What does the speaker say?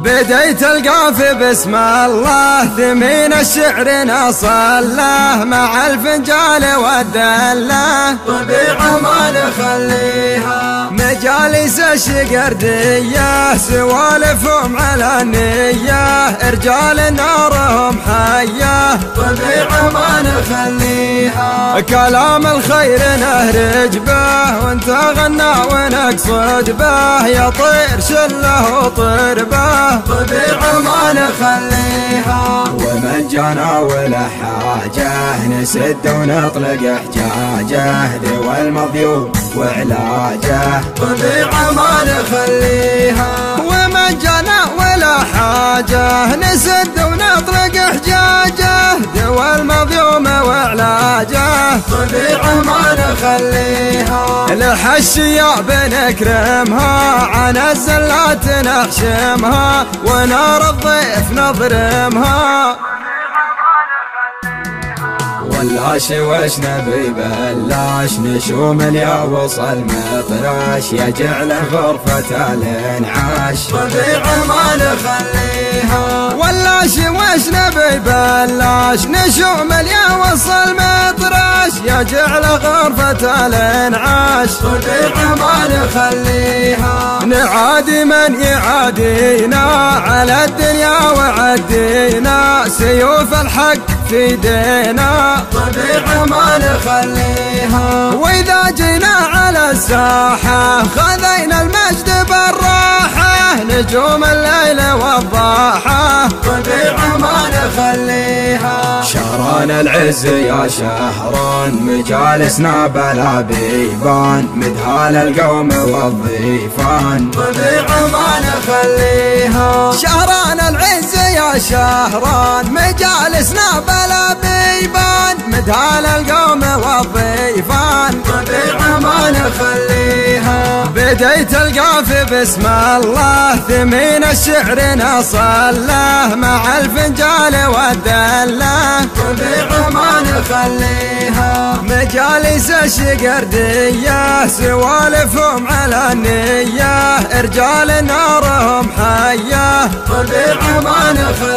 بديت القافي بسم الله ثمين الشعر نصله مع الفنجال والدله طبيعة ما نخليها مجالس الشقردية سوالفهم على النية رجال نارهم حية طبيعة ما نخليها كلام الخير نهرج به وانت غنى ونقصد به يا طير شله وطير به طبيعة ما نخليها ومن جانا ولا حاجة نسد ونطلق احجاجه دوا المضيوب وعلاجه طبيعة ما نخليها ومن جانا ولا حاجة نسد ونطلق احجاجه دوا المظلوم وعلاجه طبيعة ما نخليها الحشياب نكرمها عن الزلات نحشمها ونار الضيف نضرمها ولاش وش نبي بلاش نشوم اليا وصل مطراش يجعل غرفة الانعاش طبيعة ما نخليها ولاش وش نبي بلاش نشوم اليا وصل مطراش يجعل غرفة الانعاش طبيعة ما نخليها نعادي من يعادينا على الدنيا وعدينا سيوف الحق في دينا طبيعة ما نخليها وإذا جينا على الساحة خذينا المجد بالراحة نجوم الليل والضاحة طبيعة ما نخليها شهران العز يا شهران مجالسنا بلا بيبان مذهال القوم والضيفان طبيعة ما نخليها شهران العز يا شهران مجالسنا بلا بيبان مذهال القوم والضيفان طبيعة ما نخليها بديت القافي بسم الله ثمين الشعر نصله مع الفنجال والدله طبيعة ما نخليها مجالس الشقردية سوالفهم على النية رجال نارهم حية طبيعة ما نخليها